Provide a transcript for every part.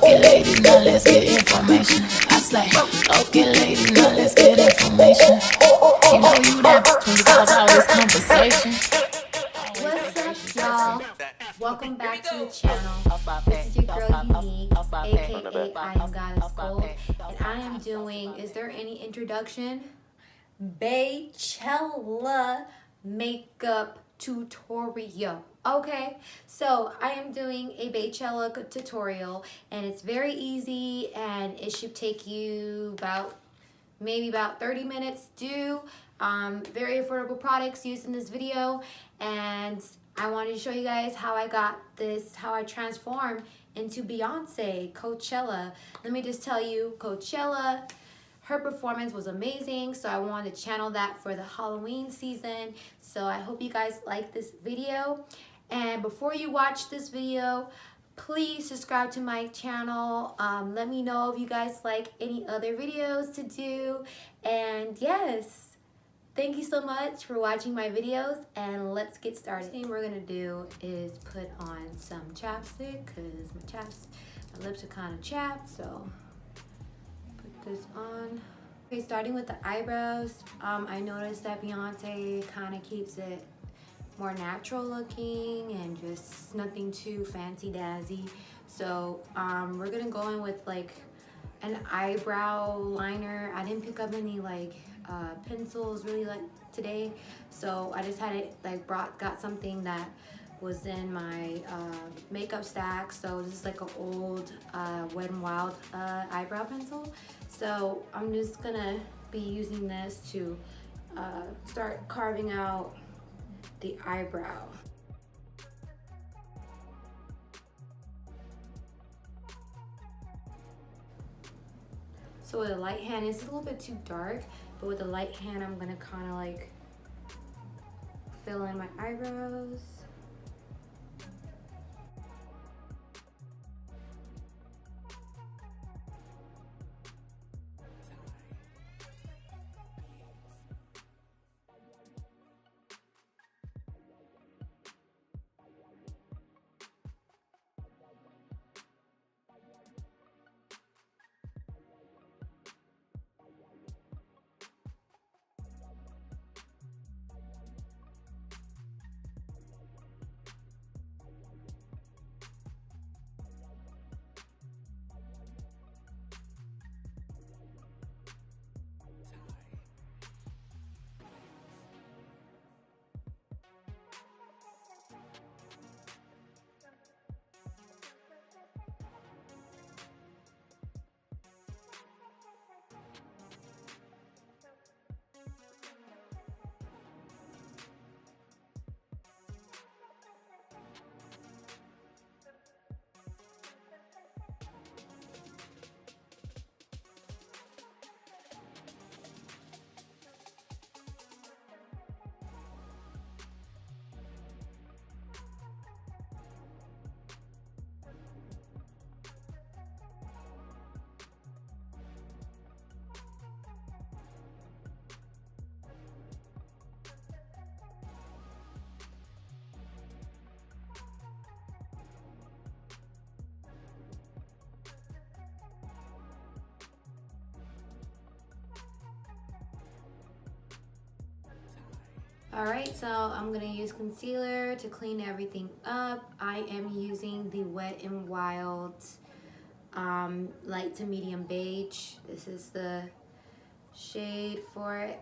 Okay, ladies, now let's get information. I slay. Okay, ladies, now let's get information. You know you that bitch when you cause all this conversation. What's up, y'all? Welcome back to the channel. This is your girl Unique, aka I am Goddess Gold, and I am doing, is there any introduction? Beychella makeup tutorial. Okay, so I am doing a beychella tutorial, and it's very easy, and it should take you maybe about 30 minutes to do. Very affordable products used in this video, and I wanted to show you guys how I got this, how I transformed into Beyonce Coachella. Let me just tell you, Coachella, her performance was amazing, so I wanted to channel that for the Halloween season. So I hope you guys like this video. And before you watch this video, please subscribe to my channel. Let me know if you guys like any other videos to do. And yes, thank you so much for watching my videos, and let's get started. The thing we're gonna do is put on some chapstick because my lips are kind of chapped, so put this on. Okay, starting with the eyebrows, I noticed that Beyonce kind of keeps it more natural looking and just nothing too fancy dazzy. So we're gonna go in with like an eyebrow liner. I didn't pick up any like pencils really like today, so I just had it like got something that was in my makeup stack. So this is like an old Wet n Wild eyebrow pencil. So I'm just gonna be using this to start carving out the eyebrow. So with a light hand, it's a little bit too dark, but with a light hand, I'm gonna kind of like fill in my eyebrows. Alright, so I'm going to use concealer to clean everything up. I am using the Wet n Wild light to medium beige. This is the shade for it.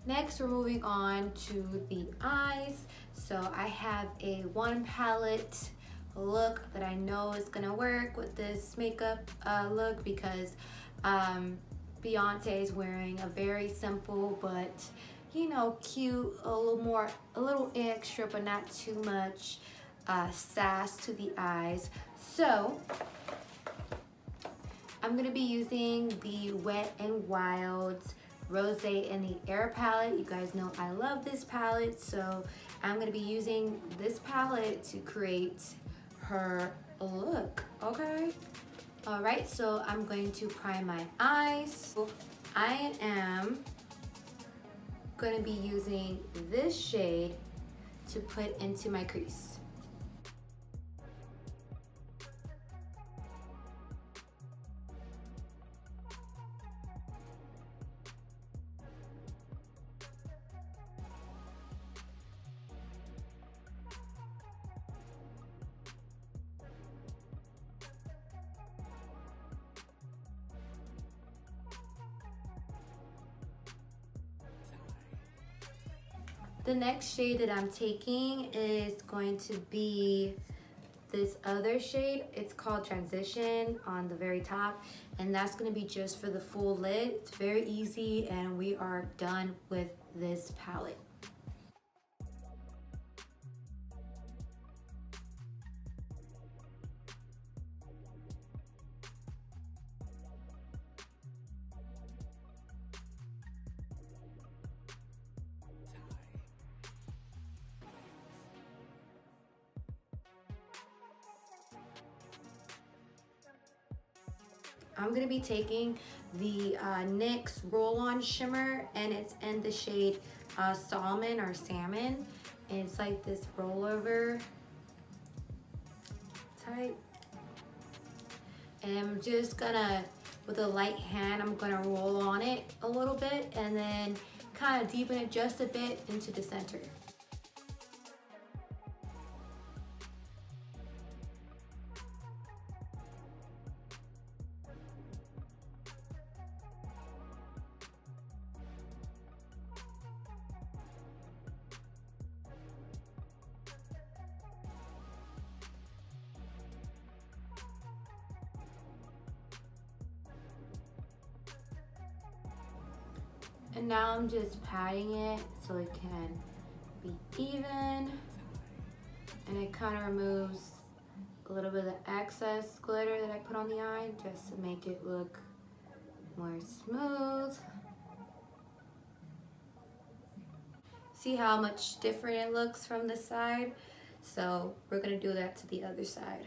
Next, we're moving on to the eyes. So I have a one palette look that I know is gonna work with this makeup look because Beyonce is wearing a very simple but you know cute, a little extra but not too much sass to the eyes. So I'm gonna be using the Wet n Wild's Rose in the Air palette. You guys know I love this palette, so I'm gonna be using this palette to create her look, okay? All right, so I'm going to prime my eyes. I am gonna be using this shade to put into my crease. The next shade that I'm taking is going to be this other shade. It's called Transition on the very top, and that's gonna be just for the full lid. It's very easy, and we are done with this palette. I'm gonna be taking the NYX Roll-On Shimmer, and it's in the shade Salmon or Salmon. And it's like this rollover type. And I'm just gonna, with a light hand, I'm gonna roll on it a little bit and then kind of deepen it just a bit into the center. And now I'm just patting it so it can be even. And it kind of removes a little bit of the excess glitter that I put on the eye just to make it look more smooth. See how much different it looks from this side? So we're gonna do that to the other side.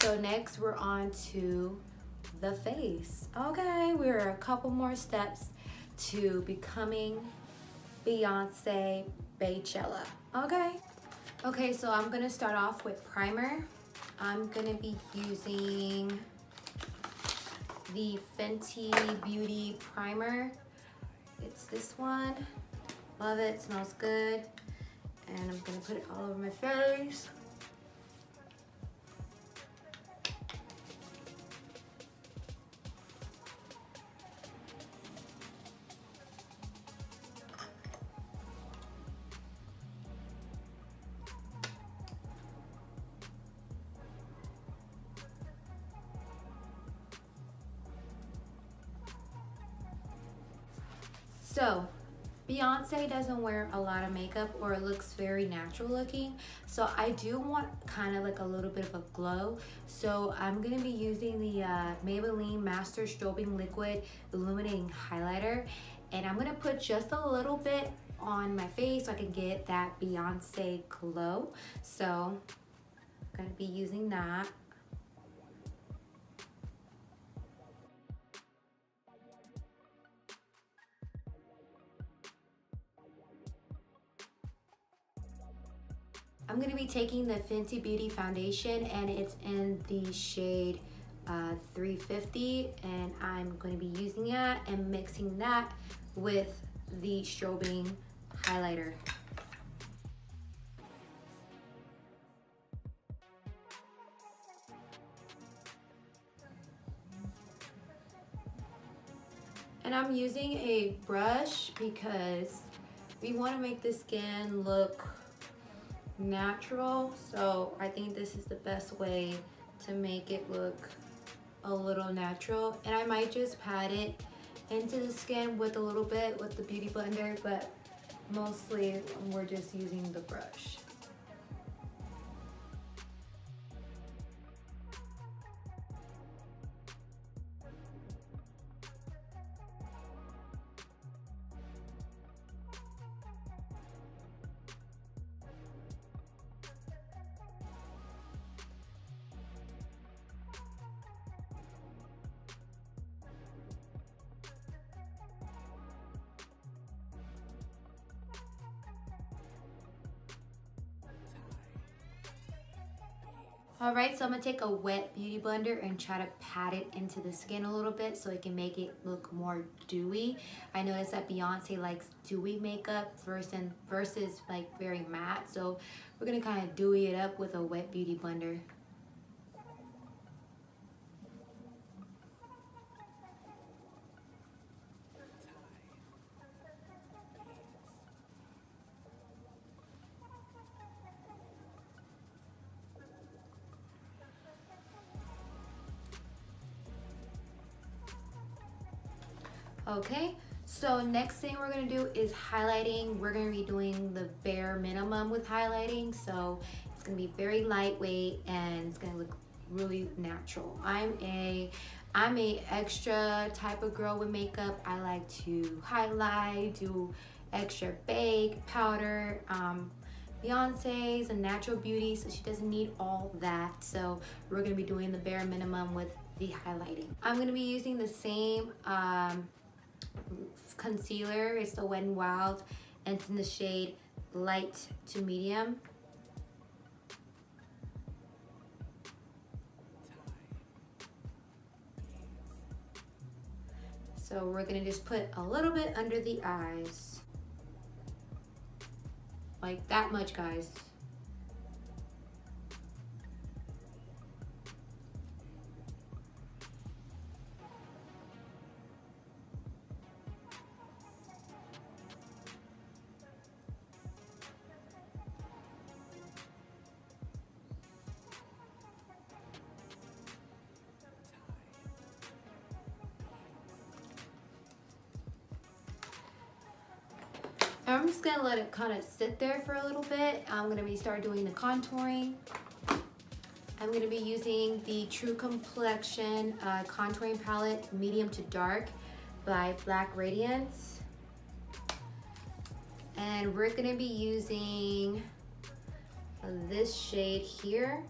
So next we're on to the face. Okay, we're a couple more steps to becoming Beyonce Beychella. Okay, so I'm gonna start off with primer. I'm gonna be using the Fenty Beauty primer. It's this one. Love it, smells good. And I'm gonna put it all over my face. So Beyonce doesn't wear a lot of makeup or looks very natural looking. So I do want kind of like a little bit of a glow. So I'm going to be using the Maybelline Master Strobing Liquid Illuminating Highlighter. And I'm going to put just a little bit on my face so I can get that Beyonce glow. So I'm going to be using that. I'm going to be taking the Fenty Beauty foundation, and it's in the shade 350, and I'm going to be using that and mixing that with the strobing highlighter. And I'm using a brush because we want to make the skin look natural, so I think this is the best way to make it look a little natural. And I might just pat it into the skin with a little bit with the beauty blender, but mostly we're just using the brush. Alright, so I'm going to take a wet beauty blender and try to pat it into the skin a little bit so it can make it look more dewy. I noticed that Beyonce likes dewy makeup versus like very matte, so we're going to kind of dewy it up with a wet beauty blender. Okay, so next thing we're gonna do is highlighting. We're gonna be doing the bare minimum with highlighting, so it's gonna be very lightweight and it's gonna look really natural. I'm a extra type of girl with makeup. I like to highlight, do extra bake, powder. Beyonce is a natural beauty, so she doesn't need all that. So we're gonna be doing the bare minimum with the highlighting. I'm gonna be using the same concealer. It's the Wet n Wild, and it's in the shade light to medium. So we're gonna just put a little bit under the eyes, like that much, guys. I'm just gonna let it kind of sit there for a little bit. I'm gonna start doing the contouring. I'm gonna be using the True Complexion contouring palette, medium to dark, by Black Radiance. And we're gonna be using this shade here.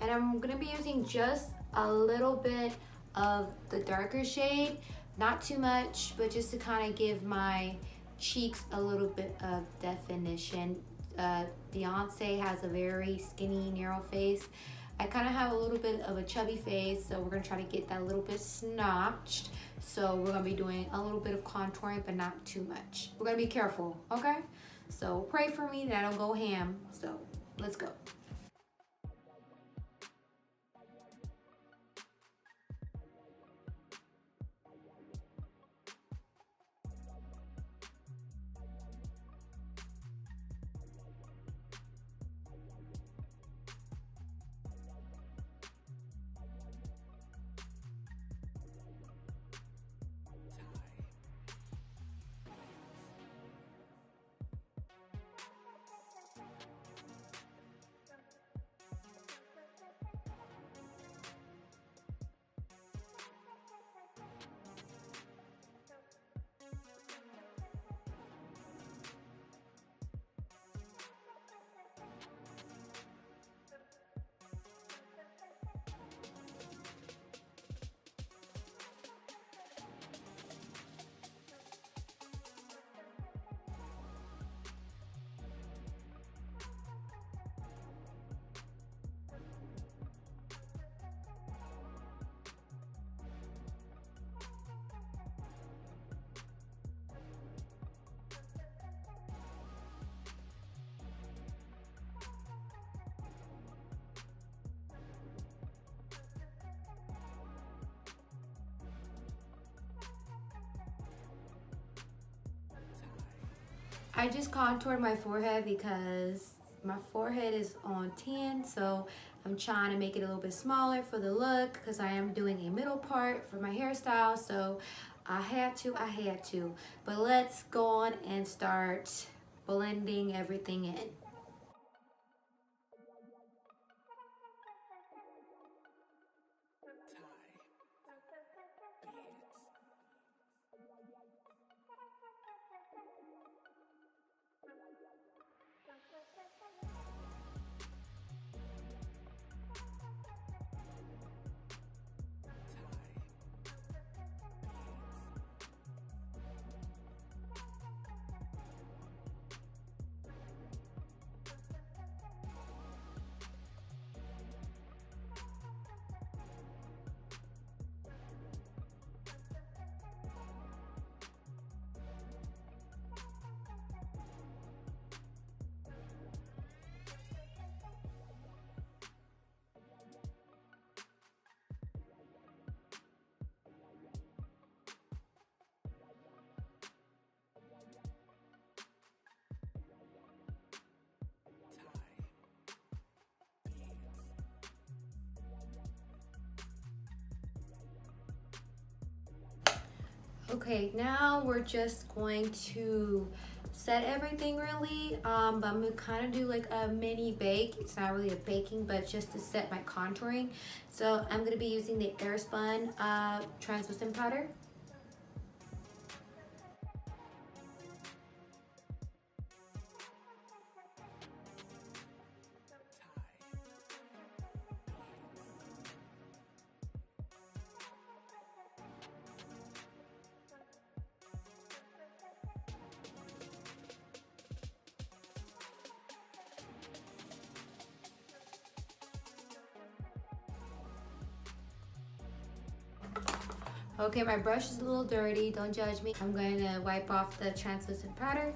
And I'm gonna be using just a little bit of the darker shade, not too much, but just to kind of give my cheeks a little bit of definition. Beyonce has a very skinny, narrow face. I kind of have a little bit of a chubby face, so we're gonna try to get that a little bit snatched. So we're gonna be doing a little bit of contouring, but not too much. We're gonna be careful, okay? So pray for me that I don't go ham. So let's go. I just contoured my forehead because my forehead is on 10, so I'm trying to make it a little bit smaller for the look because I am doing a middle part for my hairstyle, so I had to. But let's go on and start blending everything in. Okay, now we're just going to set everything really, but I'm gonna kind of do like a mini bake. It's not really a baking, but just to set my contouring. So I'm gonna be using the Airspun translucent powder. Okay, my brush is a little dirty, don't judge me. I'm going to wipe off the translucent powder.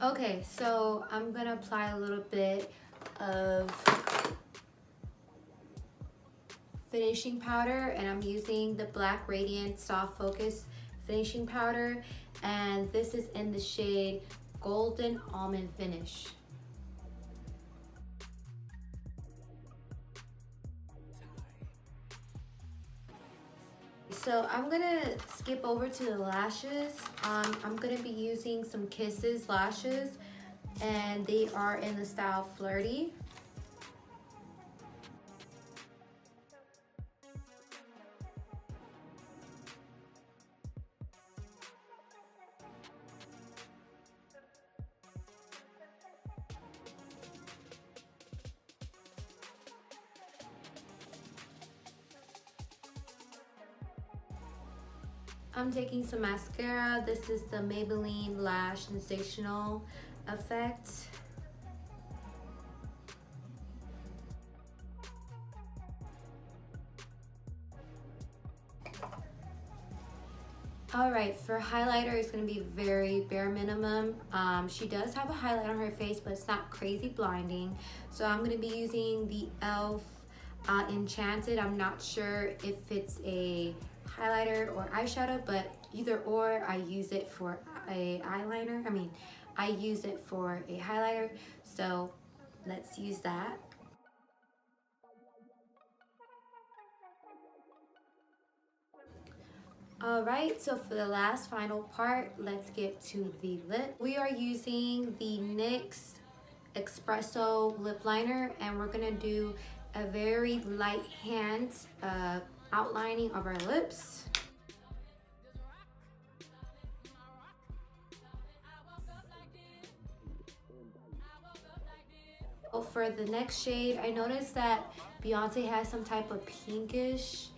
Okay, so I'm gonna apply a little bit of finishing powder, and I'm using the Black Radiant Soft Focus finishing powder, and this is in the shade Golden Almond Finish. So I'm gonna skip over to the lashes. I'm gonna be using some Kisses lashes, and they are in the style Flirty. I'm taking some mascara. This is the Maybelline Lash Sensational Effect. Alright, for highlighter, it's going to be very bare minimum. She does have a highlight on her face, but it's not crazy blinding. So I'm going to be using the e.l.f. Enchanted. I'm not sure if it's a highlighter or eyeshadow, but either or, I use it for a eyeliner. I use it for a highlighter. So let's use that. Alright, so for the last final part, let's get to the lip. We are using the NYX Espresso lip liner, and we're gonna do a very light hand outlining of our lips. For the next shade, I noticed that Beyonce has some type of pinkish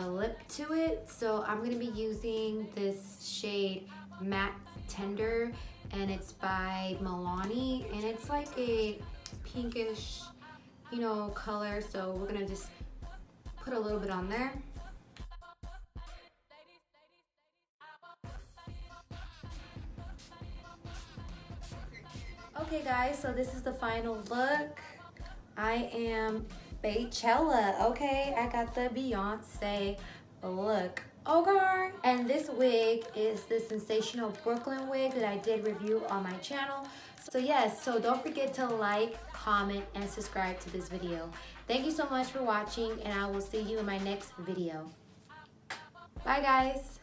lip to it, so I'm gonna be using this shade Matte Tender, and it's by Milani, and it's like a pinkish, you know, color. So we're gonna just put a little bit on there. Okay guys, so this is the final look. I am Beychella, okay? I got the Beyonce look. Okay, and this wig is the Sensational Brooklyn wig that I did review on my channel. So yes, so don't forget to like, comment, and subscribe to this video. Thank you so much for watching, and I will see you in my next video. Bye guys.